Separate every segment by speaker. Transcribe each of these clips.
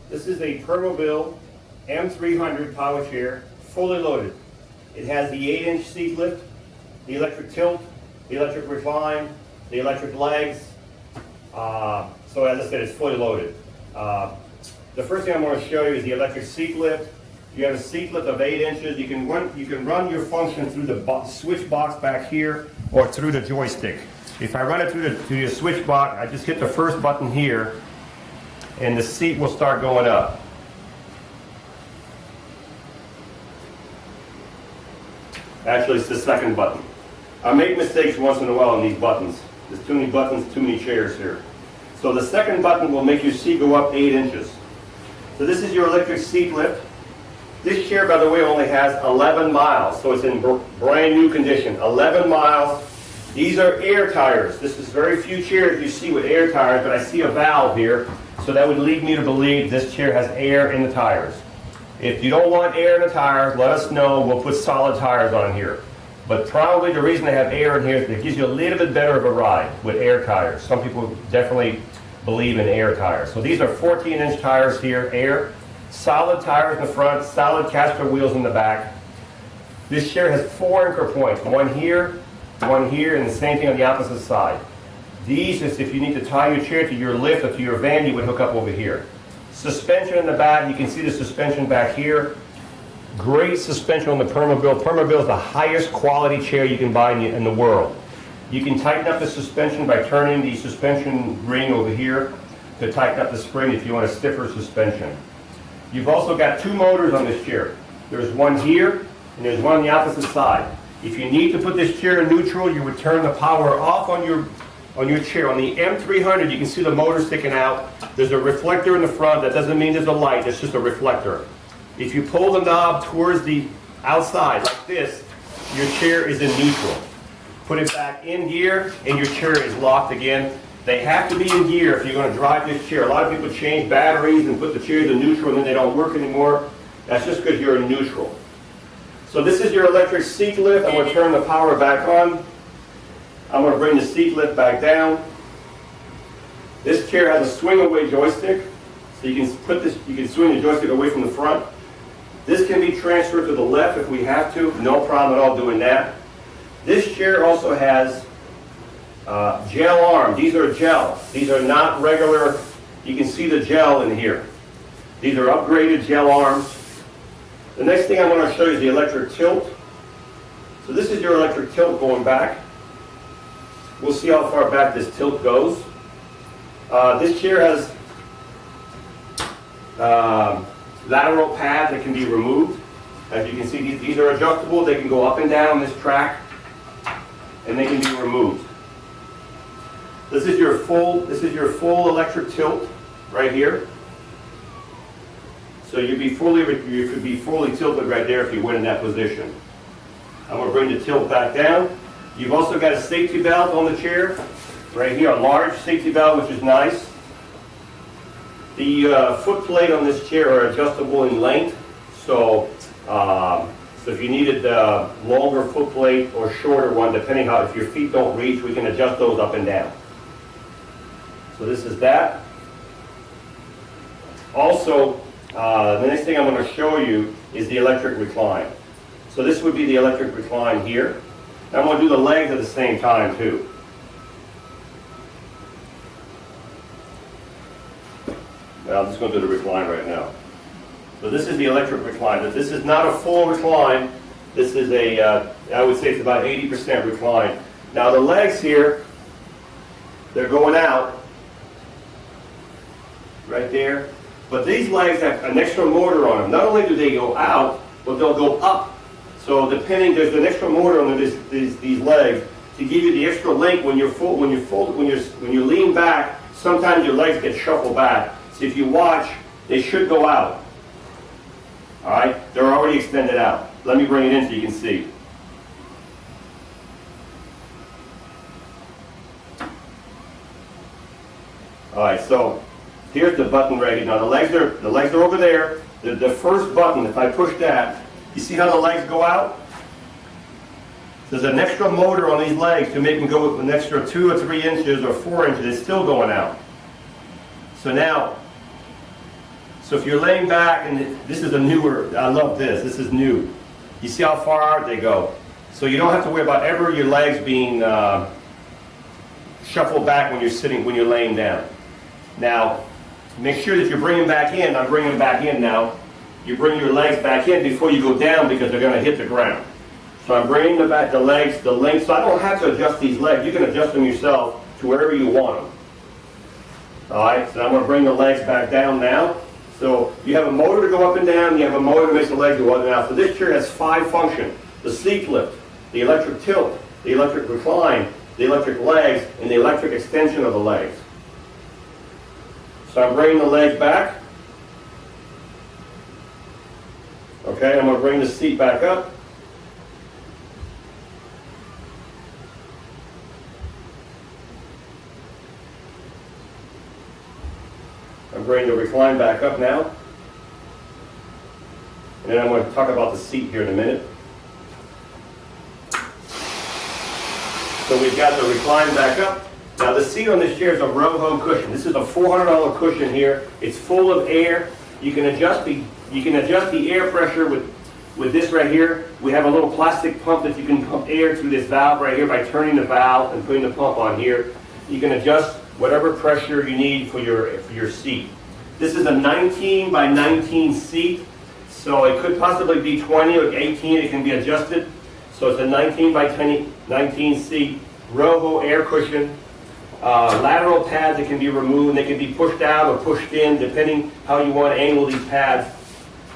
Speaker 1: This is a Permobil M300 power chair, fully loaded. It has the 8-inch seat lift, the electric tilt, the electric recline, the electric legs. So as I said, it's fully loaded. The first thing I'm going to show you is the electric seat lift. You have a seat lift of 8 inches. You can run your function through the switch box back here or through the joystick. If I run it through the switch box, I just hit the first button here, and the seat will start going up. Actually, it's the second button. I make mistakes once in a while on these buttons. There's too many buttons, too many chairs here. So the second button will make your seat go up 8 inches. So this is your electric seat lift. This chair, by the way, only has 11 miles, so it's in brand new condition. 11 miles. These are air tires. This is very few chairs you see with air tires, but I see a valve here, so that would lead me to believe this chair has air in the tires. If you don't want air in the tires, let us know. We'll put solid tires on here. But probably the reason they have air in here is it gives you a little bit better of a ride with air tires. Some people definitely believe in air tires. So these are 14-inch tires here, air. Solid tires in the front, solid caster wheels in the back. This chair has 4 anchor points, one here, and the same thing on the opposite side. These is if you need to tie your chair to your lift or to your van, you would hook up over here. Suspension in the back, you can see the suspension back here. Great suspension on the Permobil. Permobil is the highest quality chair you can buy in the world. You can tighten up the suspension by turning the suspension ring over here to tighten up the spring if you want a stiffer suspension. You've also got 2 motors on this chair. There's one here, and there's one on the opposite side. If you need to put this chair in neutral, you would turn the power off on your chair. On the M300, you can see the motor sticking out. There's a reflector in the front. That doesn't mean there's a light. It's just a reflector. If you pull the knob towards the outside like this, your chair is in neutral. Put it back in gear, and your chair is locked again. They have to be in gear if you're going to drive this chair. A lot of people change batteries and put the chairs in neutral, and then they don't work anymore. That's just because you're in neutral. So this is your electric seat lift. I'm going to turn the power back on. I'm going to bring the seat lift back down. This chair has a swing away joystick, so you can swing the joystick away from the front. This can be transferred to the left if we have to. No problem at all doing that. This chair also has gel arm. These are gel. These are not regular. You can see the gel in here. These are upgraded gel arms. The next thing I want to show you is the electric tilt. So this is your electric tilt going back. We'll see how far back this tilt goes. This chair has lateral pads that can be removed. As you can see, these are adjustable. They can go up and down this track, and they can be removed. This is your full electric tilt right here. So you could be fully tilted right there if you went in that position. I'm going to bring the tilt back down. You've also got a safety belt on the chair right here, a large safety belt, which is nice. The foot plate on this chair are adjustable in length, so if you needed a longer foot plate or shorter one, depending how, if your feet don't reach, we can adjust those up and down. So this is that. Also, the next thing I'm going to show you is the electric recline. So this would be the electric recline here. I'm going to do the legs at the same time too. Well, I'm just going to do the recline right now. So this is the electric recline. But this is not a full recline. This is I would say it's about 80% recline. Now the legs here, they're going out right there. But these legs have an extra motor on them. Not only do they go out, but they'll go up. So depending, there's an extra motor on these legs to give you the extra length when you lean back. Sometimes your legs get shuffled back. So if you watch, they should go out. All right, they're already extended out. Let me bring it in so you can see. All right, so here's the button right here. Now the legs are over there. The first button, if I push that, you see how the legs go out? There's an extra motor on these legs to make them go an extra 2 or 3 inches or 4 inches. It's still going out. So now, So if you're laying back, and this is a newer, I love this, this is new. You see how far out they go. So you don't have to worry about ever your legs being shuffled back when you're sitting, when you're laying down. Now, make sure that you're bringing back in, I'm bringing back in now, you bring your legs back in before you go down because they're going to hit the ground. So I'm bringing the legs, the length, so I don't have to adjust these legs. You can adjust them yourself to wherever you want them. All right, so I'm going to bring the legs back down now. So you have a motor to go up and down, you have a motor to make the legs go up and down. So this chair has 5 functions: the seat lift, the electric tilt, the electric recline, the electric legs, and the electric extension of the legs. So I'm bringing the legs back. Okay, I'm going to bring the seat back up. I'm bringing the recline back up now. And then I'm going to talk about the seat here in a minute. So we've got the recline back up. Now the seat on this chair is a Roho cushion. This is a $400 cushion here. It's full of air. You can adjust the air pressure with this right here. We have a little plastic pump that you can pump air through this valve right here by turning the valve and putting the pump on here. You can adjust whatever pressure you need for your seat. This is a 19 by 19 seat, so it could possibly be 20 or 18. It can be adjusted. So it's a 19 by 19 seat, Roho air cushion, lateral pads that can be removed. They can be pushed out or pushed in depending how you want to angle these pads.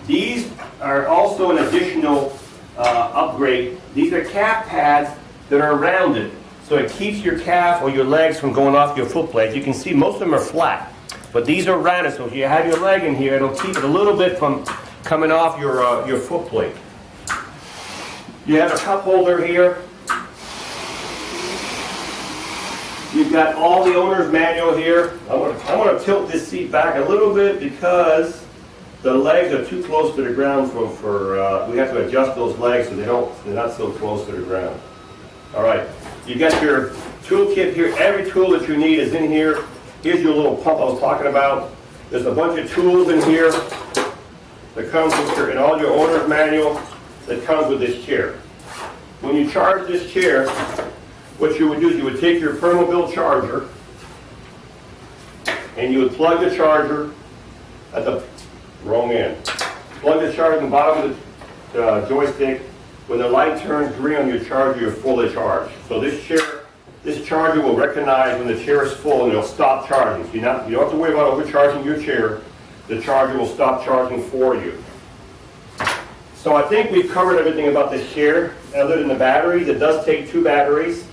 Speaker 1: These are also an additional upgrade. These are calf pads that are rounded. So it keeps your calf or your legs from going off your foot plate. You can see most of them are flat, but these are rounded. So if you have your leg in here, it'll keep it a little bit from coming off your foot plate. You have a cup holder here. You've got all the owner's manual here. I want to tilt this seat back a little bit because the legs are too close to the ground we have to adjust those legs so they're not so close to the ground. All right. You got your toolkit here. Every tool that you need is in here. Here's your little pump I was talking about. There's a bunch of tools in here that comes with and all your owner's manual that comes with this chair. When you charge this chair, what you would do is you would take your Permobil charger and you would plug the charger at the wrong end. Plug the charger in the bottom of the joystick. When the light turns green on your charger, you're fully charged. So this charger will recognize when the chair is full and it'll stop charging. So you don't have to worry about overcharging your chair. The charger will stop charging for you. So I think we've covered everything about this chair other than the batteries. It does take 2 batteries.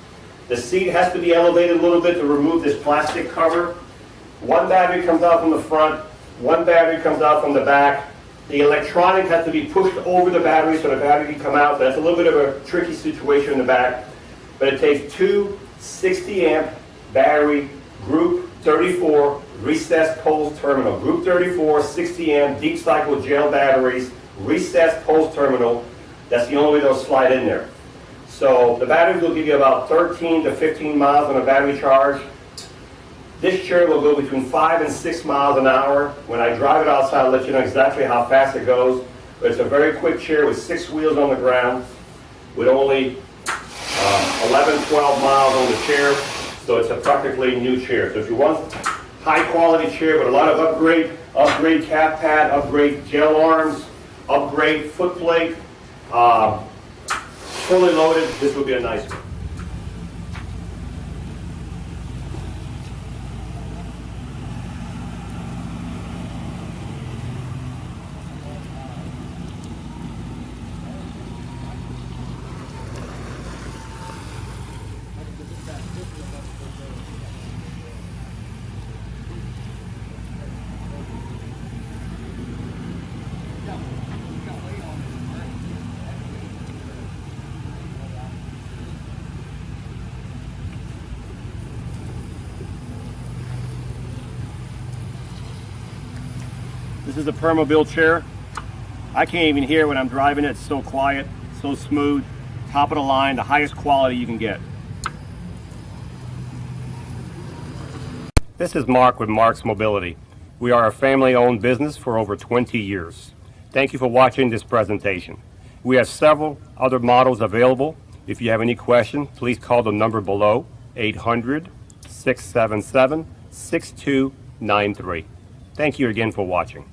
Speaker 1: The seat has to be elevated a little bit to remove this plastic cover. 1 battery comes out from the front, 1 battery comes out from the back. The electronic has to be pushed over the battery so the battery can come out. So that's a little bit of a tricky situation in the back. But it takes 2 60-amp battery Group 34 recessed pulse terminal. Group 34 60-amp deep cycle gel batteries, recessed pulse terminal. That's the only way they'll slide in there. So the batteries will give you about 13 to 15 miles on a battery charge. This chair will go between 5 and 6 miles an hour. When I drive it outside, I'll let you know exactly how fast it goes. But it's a very quick chair with 6 wheels on the ground, with only 11, 12 miles on the chair. So it's a practically new chair. So if you want high quality chair with a lot of upgrade calf pad, upgrade gel arms, upgrade foot plate, fully loaded, this would be a nice one. This is a Permobil chair. I can't even hear when I'm driving it. It's so quiet, so smooth, top of the line, the highest quality you can get. This is Marc with Marc's Mobility. We are a family-owned business for over 20 years. Thank you for watching this presentation. We have several other models available. If you have any questions, please call the number below, 800-677-6293. Thank you again for watching.